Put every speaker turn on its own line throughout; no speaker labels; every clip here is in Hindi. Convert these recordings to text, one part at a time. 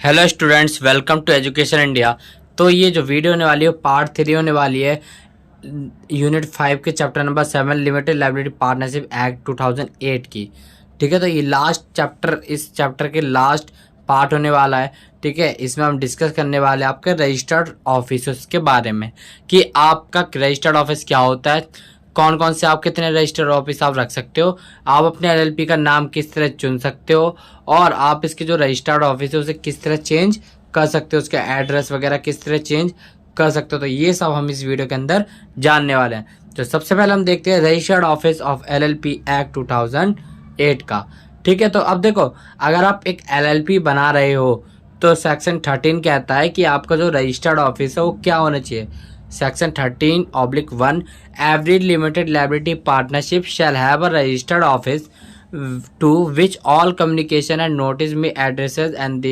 Hello students, welcome to education India. तो ये जो वीडियो होने वाली है पार्ट 3 होने वाली है यूनिट 5 के chapter number 7 limited liability partnership act 2008 की। ठीक है, तो ये लास्ट चैप्टर, इस चैप्टर के लास्ट पार्ट होने वाला है। ठीक है, इसमें हम डिस्कस करने वाले हैं आपके रजिस्टर्ड ऑफिस के बारे में कि आपका रजिस्टर्ड ऑफिस क्या होता है, कौन कौन से आप कितने रजिस्टर्ड ऑफिस आप रख सकते हो, आप अपने एलएलपी का नाम किस तरह चुन सकते हो, और आप इसके जो रजिस्टर्ड ऑफिस है उसे किस तरह चेंज कर सकते हो, उसका एड्रेस वगैरह किस तरह चेंज कर सकते हो। तो ये सब हम इस वीडियो के अंदर जानने वाले हैं। तो सबसे पहले हम देखते हैं registered office of LLP act 2008 का। ठीक है, तो अब देखो, अगर आप एक एलएलपी बना रहे हो तो सेक्शन 13 कहता है कि आपका जो रजिस्टर्ड ऑफिस है वो क्या होना चाहिए। Section 13/1 every limited liability partnership shall have a registered office to which all communication and notice may addresses and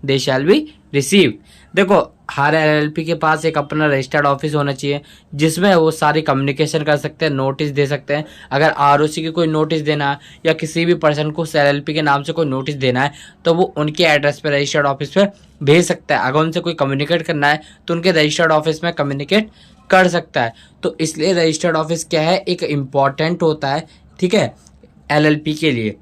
they shall be received। देखो, हर एलएलपी के पास एक अपना रजिस्टर्ड ऑफिस होना चाहिए जिसमें वो सारी कम्युनिकेशन कर सकते हैं, नोटिस दे सकते हैं। अगर आरओसी की कोई नोटिस देना है या किसी भी पर्सन को एलएलपी के नाम से कोई नोटिस देना है तो वो उनके एड्रेस पे रजिस्टर्ड ऑफिस पे भेज सकता है। अगर उनसे कोई कम्युनिकेट करना है तो उनके रजिस्टर्ड ऑफिस में कम्युनिकेट कर सकता है। तो इसलिए रजिस्टर्ड ऑफिस क्या है, एक इम्पॉर्टेंट होता है। ठीक है, एलएलपी के लिए।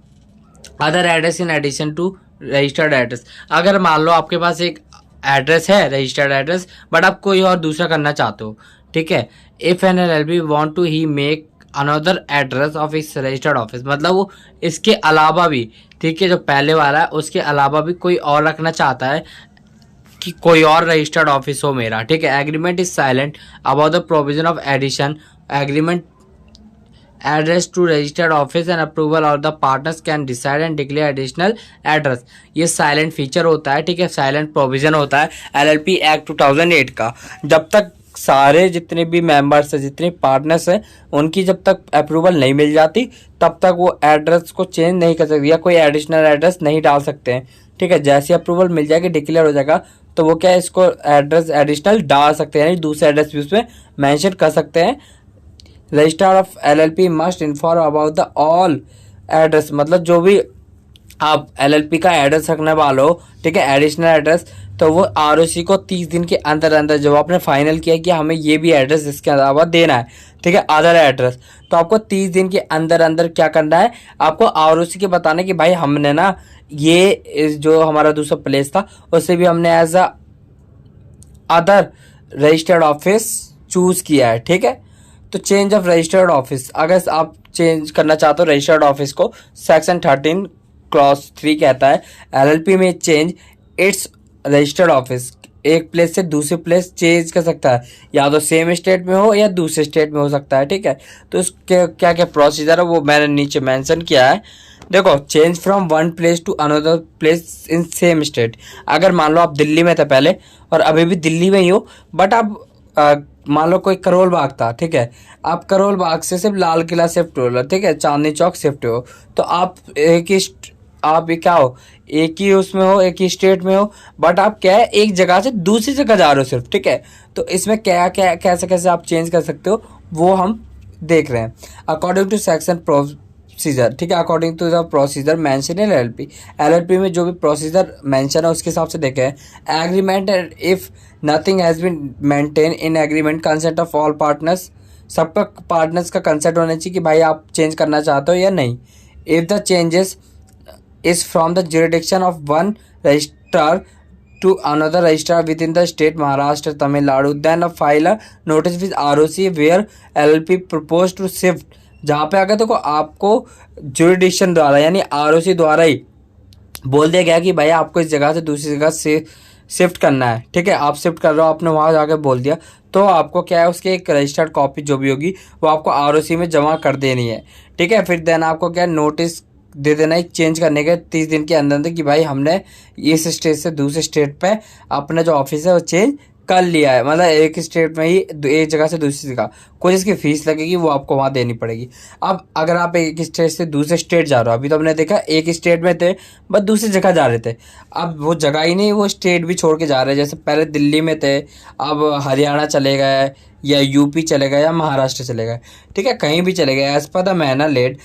Other address in addition to registered address, अगर मान लो आपके पास एक एड्रेस है रजिस्टर्ड एड्रेस बट आप कोई और दूसरा करना चाहते हो। ठीक है, if an LLP want to he make another address of is registered office, मतलब वो इसके अलावा भी, ठीक है, जो पहले वाला है उसके अलावा भी कोई और रखना चाहता है कि कोई और रजिस्टर्ड ऑफिस हो मेरा। ठीक है, agreement is silent about the provision of addition agreement address to registered office and approval of the partners can decide and declare additional address। ये साइलेंट फीचर होता है। ठीक है, साइलेंट प्रोविजन होता है एलएलपी एक्ट 2008 का। जब तक सारे जितने भी मेंबर्स हैं, जितने पार्टनर्स हैं, उनकी जब तक अप्रूवल नहीं मिल जाती तब तक वो एड्रेस को चेंज नहीं कर सकते या कोई एडिशनल एड्रेस नहीं डाल सकते हैं। ठीक है, जैसे अप्रूवल मिल जाएगी, डिक्लेयर हो जाएगा, तो वो क्या है, इसको एड्रेस एडिशनल डाल सकते हैं, यानी दूसरे एड्रेस भी उसमें मैंशन कर सकते हैं। Registrar of LLP must inform about the all address, मतलब जो भी आप एलएलपी का एड्रेस रखने वाले हो, ठीक है, एडिशनल एड्रेस, तो वो आरओसी को 30 दिन के अंदर अंदर, जब आपने फाइनल किया कि हमें ये भी एड्रेस इसके अलावा देना है, ठीक है, अदर एड्रेस, तो आपको 30 दिन के अंदर अंदर क्या करना है, आपको आरओसी के बताना कि भाई हमने ना ये जो हमारा दूसरा प्लेस था उससे भी हमने as a other registered office choose किया है। ठीक है, तो चेंज ऑफ रजिस्टर्ड ऑफिस, अगर आप चेंज करना चाहते हो रजिस्टर्ड ऑफिस को, सेक्शन 13 क्लॉज 3 कहता है एलएलपी में चेंज इट्स रजिस्टर्ड ऑफिस, एक प्लेस से दूसरे प्लेस चेंज कर सकता है, या तो सेम स्टेट में हो या दूसरे स्टेट में हो सकता है। ठीक है, तो इसके क्या क्या प्रोसीजर है वो मैंने नीचे मेंशन किया है। देखो, change from one place to another place in same state, अगर मान लो आप दिल्ली में थे पहले और अभी भी दिल्ली में ही हो, बट आप मान लो कोई करोल बाग था, ठीक है, आप करोल बाग से सिर्फ लाल किला शिफ्ट हो, ठीक है, चांदनी चौक शिफ्ट हो, तो आप आप क्या हो, एक ही उसमें हो, एक ही स्टेट में हो, बट आप क्या है, एक जगह से दूसरी जगह जा रहे हो सिर्फ। ठीक है, तो इसमें क्या क्या कैसे कैसे आप चेंज कर सकते हो वो हम देख रहे हैं। अकॉर्डिंग टू सेक्शन प्रोसीजर, ठीक है, according to the procedure mention in LLP में जो भी प्रोसीजर मेंशन है उसके हिसाब से देखें। Agreement if nothing has been maintain in agreement, consent of all partners, सबका पार्टनर्स का कंसेंट होना चाहिए कि भाई आप चेंज करना चाहते हो या नहीं। If the changes is from the jurisdiction of one registrar to another registrar within the state Maharashtra, Tamil Nadu, then file a notice with ROC where LLP proposed to shift, जहाँ पे अगर देखो आपको जुरिडिक्शन द्वारा यानी आरओसी द्वारा ही बोल दिया गया कि भाई आपको इस जगह से दूसरी जगह से शिफ्ट करना है, ठीक है, आप शिफ्ट कर रहे हो, आपने वहाँ जाकर बोल दिया, तो आपको क्या है, उसकी एक रजिस्टर्ड कॉपी जो भी होगी वो आपको आरओसी में जमा कर देनी है। ठीक है, फिर देन आपको क्या नोटिस दे देना है चेंज करने के 30 दिन के अंदर अंदर कि भाई हमने इस स्टेट से दूसरे स्टेट पे अपना जो ऑफिस है वो चेंज कर लिया है, मतलब एक स्टेट में ही एक जगह से दूसरी जगह, कुछ इसकी फीस लगेगी वो आपको वहाँ देनी पड़ेगी। अब अगर आप एक स्टेट से दूसरे स्टेट जा रहे हो, अभी तो हमने देखा एक स्टेट में थे बस दूसरी जगह जा रहे थे, अब वो जगह ही नहीं, वो स्टेट भी छोड़ के जा रहे हैं, जैसे पहले दिल्ली में थे अब हरियाणा चले गए या यूपी चले गए या महाराष्ट्र चले गए। ठीक है, कहीं भी चले गए, as per the manner laid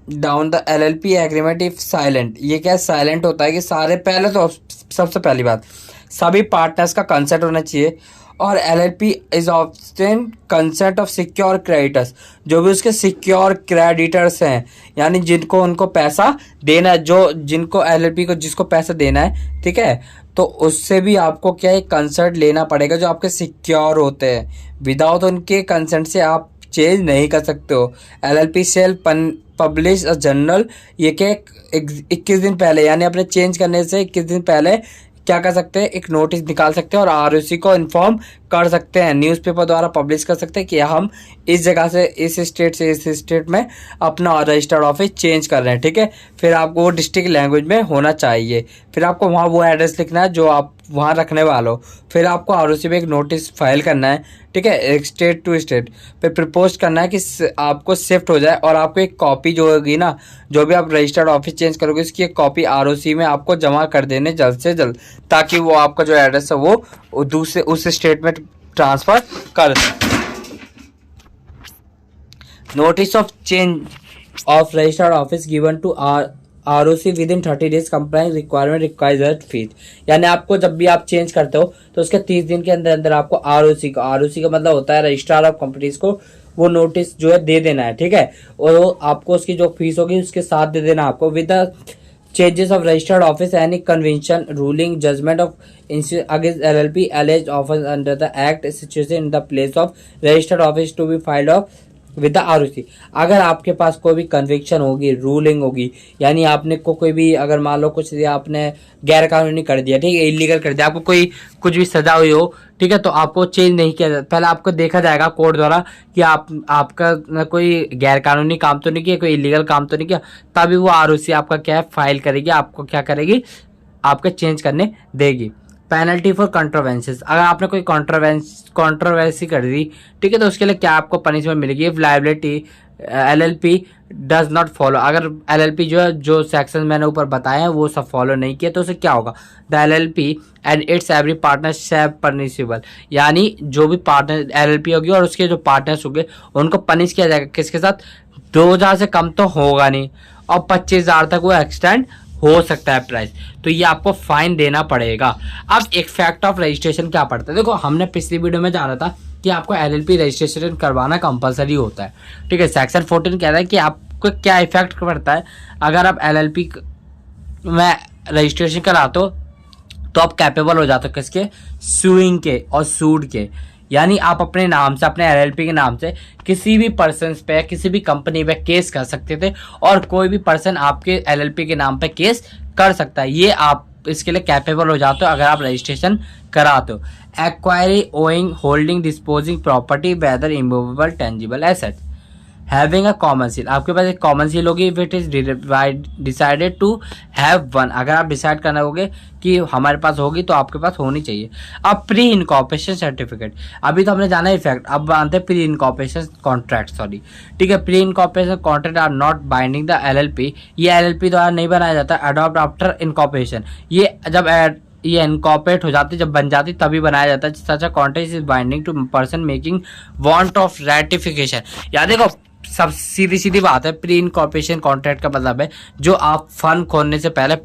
down the LLP agreement if silent. ये क्या साइलेंट होता है कि सारे, पहले तो सबसे पहली बात सभी पार्टनर्स का कंसेंट होना चाहिए। और LLP is often consent of secure creditors, जो भी उसके सिक्योर क्रेडिटर्स हैं, यानी जिनको उनको पैसा देना है, जो जिनको LLP को जिसको पैसा देना है, ठीक है, तो उससे भी आपको क्या है कंसेंट लेना पड़ेगा, जो आपके सिक्योर होते हैं। विदाउट उनके कंसेंट से आप चेंज नहीं कर सकते हो। LLP shall publish a journal, ये क्या 21 दिन पहले, यानी अपने चेंज करने से 21 दिन पहले क्या कर सकते हैं, एक नोटिस निकाल सकते हैं और ROC को इन्फॉर्म कर सकते हैं, न्यूज़पेपर द्वारा पब्लिश कर सकते हैं कि हम इस जगह से इस स्टेट से इस स्टेट में अपना रजिस्टर्ड ऑफिस चेंज कर रहे हैं, ठीक है। फिर आपको वो डिस्ट्रिक्ट लैंग्वेज में होना चाहिए। फिर आपको वहाँ वो एड्रेस लिखना है जो आप वहाँ रखने वाले हो। फिर आपको ROC में एक नोटिस फाइल करना है, ठीक है, एक स्टेट टू स्टेट। फिर प्रपोज करना है कि आपको शिफ्ट हो जाए, और आपको एक कॉपी जो होगी ना, जो भी आप रजिस्टर्ड ऑफिस चेंज करोगे उसकी एक कॉपी ROC में आपको जमा कर देने जल्द से जल्द, ताकि वो आपका जो एड्रेस है वो दूसरे उस स्टेट में ट्रांसफर कर। Notice of change of registered office given to ROC within 30 days compliance requirement required fees. यानी आपको जब भी आप चेंज करते हो तो उसके 30 दिन के अंदर अंदर आपको ROC का मतलब होता है रजिस्ट्रार ऑफ कंपनीज को वो नोटिस जो है दे देना है, ठीक है। और आपको उसकी जो फीस होगी उसके साथ दे देना आपको। With the changes of registered office, any convention, ruling, judgment of against LLP alleged offense under the act situation in the place of registered office to be filed off with the ROC। अगर आपके पास कोई भी कन्विक्शन होगी, रूलिंग होगी, यानी आपने को कोई भी, अगर मान लो कुछ आपने गैर कानूनी कर दिया, ठीक है, इलीगल कर दिया, आपको कोई कुछ भी सजा हुई हो, ठीक है, तो आपको चेंज नहीं किया जाता। पहले आपको देखा जाएगा कोर्ट द्वारा कि आपका कोई गैर कानूनी काम तो नहीं किया, कोई इलीगल काम तो नहीं किया, तभी वो ROC आपका क्या है फाइल करेगी, आपको क्या करेगी, आपके चेंज करने देगी। पेनल्टी फॉर कंट्रोवेंसीज, अगर आपने कोई कंट्रोवर्सी कर दी, ठीक है, तो उसके लिए क्या आपको पनिशमेंट मिलेगी। If liability LLP does not follow, अगर LLP जो है जो सेक्शन मैंने ऊपर बताए हैं वो सब फॉलो नहीं किया तो उसे क्या होगा, the LLP and its every partner shall punishable, यानी जो भी पार्टनर LLP होगी और उसके जो पार्टनर्स होंगे उनको पनिश किया जाएगा। किसके साथ, 2000 से कम तो होगा नहीं, और 25,000 तक वो एक्सटेंड हो सकता है प्राइस, तो ये आपको फाइन देना पड़ेगा। अब एक फैक्ट ऑफ रजिस्ट्रेशन क्या पड़ता है, देखो हमने पिछली वीडियो में जाना था कि आपको LLP रजिस्ट्रेशन करवाना कंपलसरी होता है, ठीक है। सेक्शन 14 कहता है कि आपको क्या इफेक्ट पड़ता है अगर आप LLP में रजिस्ट्रेशन कराते हो, तो आप कैपेबल हो जाते हो किसके, सुइंग के और सूड के, यानी आप अपने नाम से, अपने LLP के नाम से किसी भी पर्सन पे, किसी भी कंपनी पे केस कर सकते थे, और कोई भी पर्सन आपके LLP के नाम पे केस कर सकता है। ये आप इसके लिए कैपेबल हो जाते हो अगर आप रजिस्ट्रेशन कराते हो। Acquire, owing, holding, disposing property whether immovable tangible asset, having a common seal, आपके पास एक कॉमन सील होगी। If it is decided to have one, अगर आप डिसाइड करना होगे कि हमारे पास होगी तो आपके पास होनी चाहिए। अब प्री इनकॉर्पोरेशन सर्टिफिकेट, अभी तो हमने जाना इफेक्ट, अब मानते हैं प्री इनकॉर्पोरेशन कॉन्ट्रैक्ट, सॉरी, ठीक है। Pre incorporation contract are not binding the LLP, ये LLP द्वारा नहीं बनाया जाता। अडॉप्ट आफ्टर इनकॉर्पोरेशन, ये जब ये इनकॉर्पोरेट हो जाती, जब बन जाती तभी बनाया जाता है। Such a contract is binding to person making want of ratification. याद देखो, सब सीधी सीधी बात है, प्री इनकॉर्पोरेशन कॉन्ट्रैक्ट का मतलब है जो आप फंड खोलने से पहले,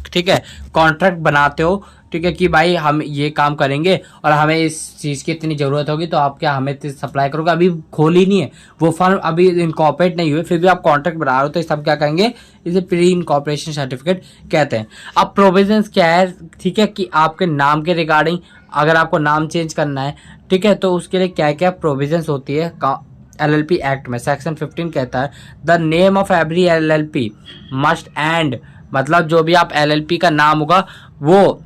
ठीक है, कॉन्ट्रैक्ट बनाते हो, ठीक है, कि भाई हम ये काम करेंगे और हमें इस चीज़ की इतनी ज़रूरत होगी तो आप क्या हमें सप्लाई करोगे। अभी खोल ही नहीं है वो फंड, अभी इनकॉर्पोरेट नहीं हुए, फिर भी आप कॉन्ट्रैक्ट बना रहे हो, तो सब क्या कहेंगे, इसे प्री इनकॉर्पोरेशन सर्टिफिकेट कहते हैं। अब प्रोविजंस क्या है, ठीक है, कि आपके नाम के रिगार्डिंग, अगर आपको नाम चेंज करना है, ठीक है, तो उसके लिए क्या क्या प्रोविजंस होती है LLP एक्ट में। सेक्शन 15 कहता है the name of every LLP must and, मतलब जो भी आप LLP का नाम होगा वो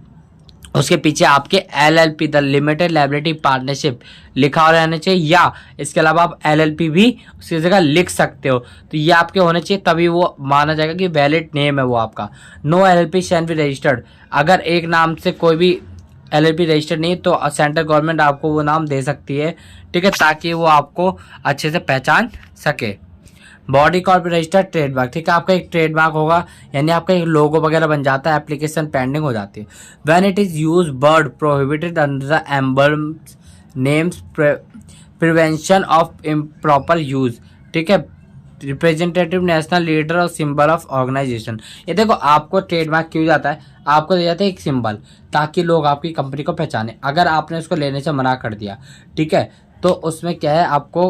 उसके पीछे आपके LLP the limited liability partnership लिखा हो रहना चाहिए, या इसके अलावा आप LLP भी उसकी जगह लिख सकते हो, तो ये आपके होने चाहिए, तभी वो माना जाएगा कि वैलिड नेम है वो आपका। No LLP shall be registered, अगर एक नाम से कोई भी LLP रजिस्टर्ड नहीं तो सेंट्रल गवर्नमेंट आपको वो नाम दे सकती है, ठीक है, ताकि वो आपको अच्छे से पहचान सके। बॉडी कॉर्पोरेट रजिस्टर्ड ट्रेडमार्क, ठीक है, आपका एक ट्रेडमार्क होगा, यानी आपका एक लोगो वगैरह बन जाता है, एप्लीकेशन पेंडिंग हो जाती है। When it is use barred prohibited under the emblems names, prevention of improper use, ठीक है, रिप्रेजेंटेटिव, नेशनल लीडर और सिंबल ऑफ ऑर्गेनाइजेशन। ये देखो आपको ट्रेडमार्क क्यों जाता है, आपको दिया जाता है एक सिंबल, ताकि लोग आपकी कंपनी को पहचाने। अगर आपने उसको लेने से मना कर दिया, ठीक है, तो उसमें क्या है, आपको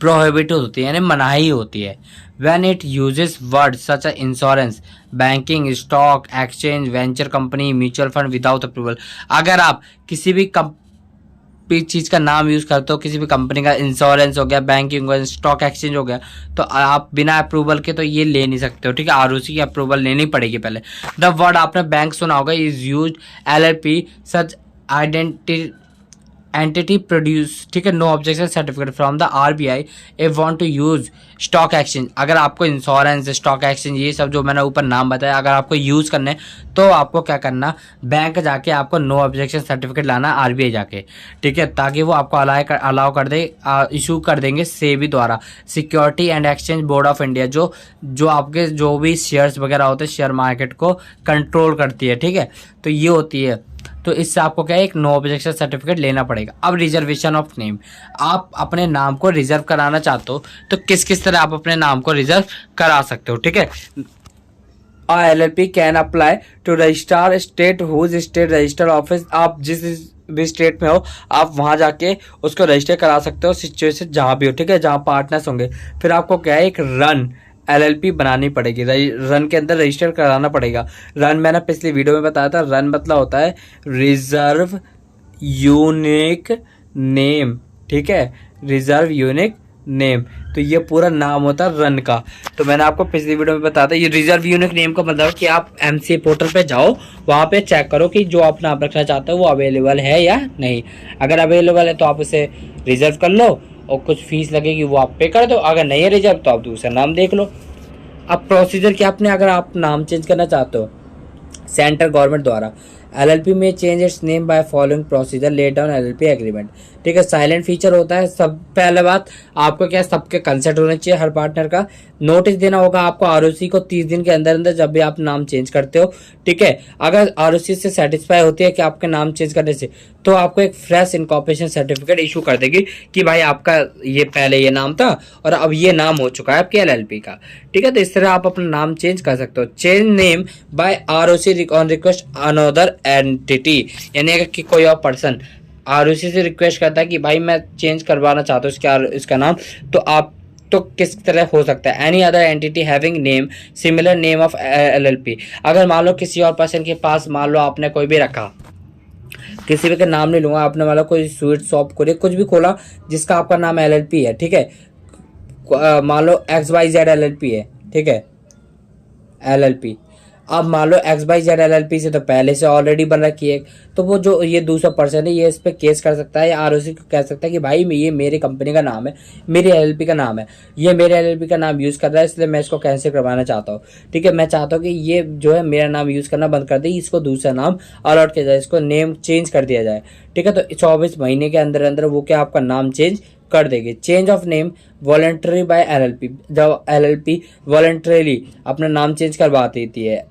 प्रोहिबिट होती है, यानी मनाही होती है। When it uses word such a insurance, banking, stock exchange, venture company, mutual fund without approval. अगर आप किसी भी चीज का नाम यूज करते हो, किसी भी कंपनी का, इंश्योरेंस हो गया, बैंकिंग हो गया, स्टॉक एक्सचेंज हो गया, तो आप बिना अप्रूवल के तो ये ले नहीं सकते हो, ठीक है। आरओसी की अप्रूवल लेनी पड़ेगी पहले। द वर्ड आपने बैंक सुना होगा, is use LLP such entity produce, ठीक है, no objection certificate from the RBI if want to use stock exchange. अगर आपको इंश्योरेंस, स्टॉक एक्सचेंज, ये सब जो मैंने ऊपर नाम बताया, अगर आपको यूज करने, तो आपको क्या करना, बैंक जाके आपको नो ऑब्जेक्शन सर्टिफिकेट लाना आरबीआई जाके, ठीक है, ताकि वो आपको अलाउ कर दे, इशू कर देंगे सेबी द्वारा, security and exchange board of India, जो आपके जो भी शेयर्स वगैरह होते हैं, शेयर मार्केट को कंट्रोल करती है, ठीक है। तो ये होती है, तो इससे आपको क्या है, एक नो ऑब्जेक्शन सर्टिफिकेट लेना पड़ेगा। अब रिजर्वेशन ऑफ नेम, आप अपने नाम को रिजर्व कराना चाहते हो, तो किस किस तरह आप अपने नाम को रिजर्व करा सकते हो, ठीक है। LLP can apply to registrar state whose state register office, आप जिस भी स्टेट में हो, आप वहां जाके उसको रजिस्टर करा सकते हो, सिचुएशन जहां भी हो, ठीक है, जहां पार्टनर्स होंगे। फिर आपको क्या है, एक रन LLP बनानी पड़ेगी, रन के अंदर रजिस्टर कराना पड़ेगा। रन मैंने पिछली वीडियो में बताया था, रन मतलब होता है रिजर्व यूनिक नेम, ठीक है, रिजर्व यूनिक नेम, तो ये पूरा नाम होता है रन का। तो मैंने आपको पिछली वीडियो में बताया था, ये रिजर्व यूनिक नेम का मतलब कि आप MCA पोर्टल पे जाओ, वहाँ पे चेक करो कि जो आप नाम रखना चाहते हो वो अवेलेबल है या नहीं। अगर अवेलेबल है तो आप उसे रिजर्व कर लो, और कुछ फीस लगेगी वो आप पे कर दो। अगर नहीं है रिजर्व तो आप दूसरा नाम देख लो। अब प्रोसीजर क्या, आपने अगर आप नाम चेंज करना चाहते हो सेंट्रल गवर्नमेंट द्वारा, LLP में change its name by following procedure laid down LLP agreement, ठीक है। साइलेंट फीचर होता है सब, पहले बात आपको क्या, सबके कंसेंट होने चाहिए, हर पार्टनर का। नोटिस देना होगा आपको ROC को 30 दिन के अंदर अंदर, जब भी आप नाम चेंज करते हो, ठीक है। अगर ROC से सेटिस्फाई होती है कि आपके नाम चेंज करने से, तो आपको एक फ्रेश इनकॉर्पोरेशन सर्टिफिकेट इशू कर देगी कि भाई आपका ये पहले ये नाम था और अब ये नाम हो चुका है आपके LLP का, ठीक है। तो इस तरह आप अपना नाम चेंज कर सकते हो। Change name by ROC on request another entity, यानी कि कोई और पर्सन ROC से रिक्वेस्ट करता है कि भाई मैं चेंज करवाना चाहता हूँ इसका नाम, तो आप तो किस तरह हो सकता है, any other entity having name similar name of LLP। अगर मान लो किसी और पर्सन के पास, मान लो आपने कोई भी रखा, किसी भी का नाम नहीं लूंगा, आपने मान लो कोई स्वीट शॉप खोली, कुछ भी खोला जिसका आपका नाम LLP है, ठीक है, मान लो XYZ LLP है, ठीक है, LLP। अब मान लो XYZ LLP से तो पहले से ऑलरेडी बन रखी है, तो वो जो ये दूसरा पर्सन है, ये इस पे केस कर सकता है, या ROC को कह सकता है कि भाई ये मेरी कंपनी का नाम है, मेरी LLP का नाम है, ये मेरे LLP का नाम यूज कर रहा है, इसलिए मैं इसको कैंसिल करवाना चाहता हूँ, ठीक है। मैं चाहता हूँ कि ये जो है मेरा नाम यूज करना बंद कर दे, इसको दूसरा नाम अलॉट किया जाए, इसको नेम चेंज कर दिया जाए, ठीक है। तो 24 महीने के अंदर अंदर वो क्या आपका नाम चेंज कर देगी। Change of name voluntary by LLP, जब LLP वॉलंटरीली अपना नाम चेंज करवा देती है,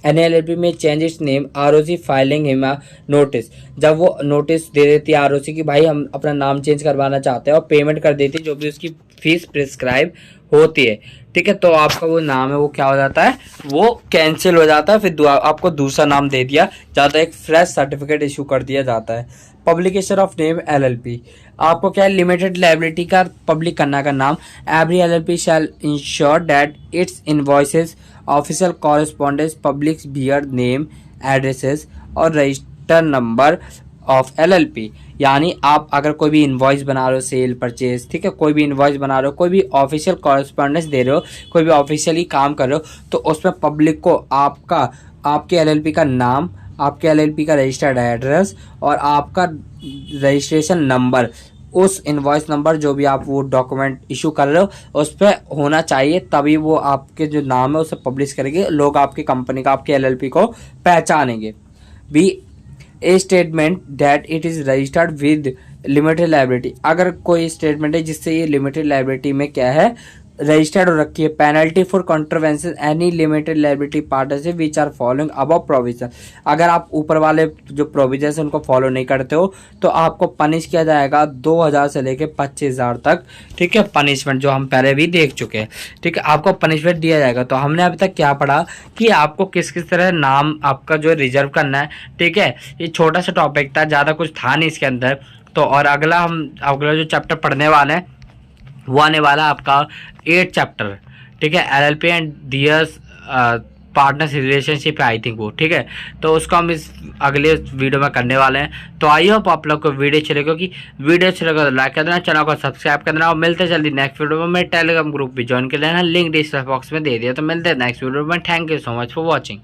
LLP में change its name, ROC filing him notice, जब वो नोटिस दे देती है ROC कि भाई हम अपना नाम चेंज करवाना चाहते हैं, और पेमेंट कर देती है जो भी उसकी फीस प्रिस्क्राइब होती है, ठीक है। तो आपका वो नाम है वो क्या हो जाता है, वो कैंसिल हो जाता है, फिर आपको दूसरा नाम दे दिया जाता है, एक फ्रेश सर्टिफिकेट इशू कर दिया जाता है। पब्लिकेशन ऑफ नेम LLP, आपको क्या है, लिमिटेड लायबिलिटी का पब्लिक करना का नाम। Every LLP shall ensure that its invoices, official correspondence, public bear name, addresses और रजिस्टर नंबर ऑफ LLP। यानी आप अगर कोई भी इनवॉइस बना रहे हो, सेल परचेज, ठीक है, कोई भी इनवॉइस बना रहे हो, कोई भी ऑफिशियल कॉरेस्पॉन्डेंस दे रहे हो, कोई भी ऑफिशियली काम कर रहे हो, तो उसमें पब्लिक को आपके LLP का नाम, आपके LLP का रजिस्टर्ड एड्रेस और आपका रजिस्ट्रेशन नंबर, उस इनवॉइस नंबर जो भी आप वो डॉक्यूमेंट इशू कर रहे हो उस पर होना चाहिए, तभी वो आपके जो नाम है उसे पब्लिश करेंगे, लोग आपकी कंपनी का, आपके LLP को पहचानेंगे। Be a statement that it is registered with limited liability, अगर कोई स्टेटमेंट है जिससे ये लिमिटेड लायबिलिटी में क्या है रजिस्टर्ड हो रखी है। Penalty for contravention any limited liability partnership which are following above provision. अगर आप ऊपर वाले जो प्रोविजन है उनको फॉलो नहीं करते हो तो आपको पनिश किया जाएगा 2000 से लेके 25,000 तक, ठीक है, पनिशमेंट, जो हम पहले भी देख चुके हैं, ठीक है, आपको पनिशमेंट दिया जाएगा। तो हमने अभी तक क्या पढ़ा कि आपको किस किस तरह नाम आपका जो रिजर्व करना है, ठीक है। ये छोटा सा टॉपिक था, ज़्यादा कुछ था नहीं इसके अंदर। तो और अगला जो चैप्टर पढ़ने वाले हैं वो आने वाला आपका 8 चैप्टर, ठीक है, LLP and theirs partners relationship है आई थिंक वो, ठीक है। तो उसको हम इस अगले वीडियो में करने वाले हैं। तो आई होप आप लोग को वीडियो अच्छी लगे, क्योंकि वीडियो अच्छी लगे तो लाइक कर देना, चैनल को सब्सक्राइब कर देना, और मिलते जल्दी नेक्स्ट वीडियो में। मेरे टेलीग्राम ग्रुप भी ज्वाइन कर लेना, लिंक डिस्क्रिप्शन बॉक्स में दे दिया। तो मिलते हैं नेक्स्ट वीडियो में। Thank you so much for watching.